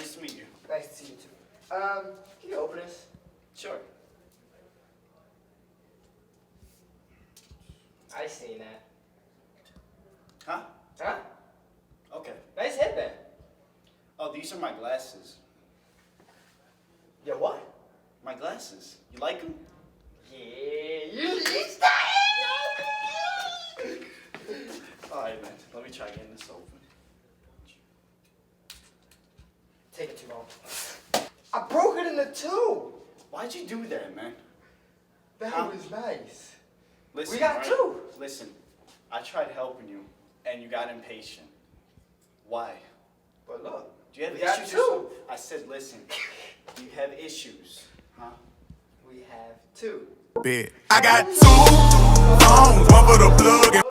Nice to meet you. Nice to see you too. Can you open this? Sure. I seen that. Huh? Huh? Okay. Nice headband. Oh, these are my glasses. Yo, what? My glasses. You like them? Yeah, you style. Alright, man. Let me try getting this open. Take it too long. I broke it into two. Why'd you do that, man? That Huh? was nice. Listen, We got right? two. Listen, I tried helping you, and you got impatient. Why? But look, Do you have we got issues? two. I said, listen. Do you have issues? Huh? We have two. I got two phones, one for the plug and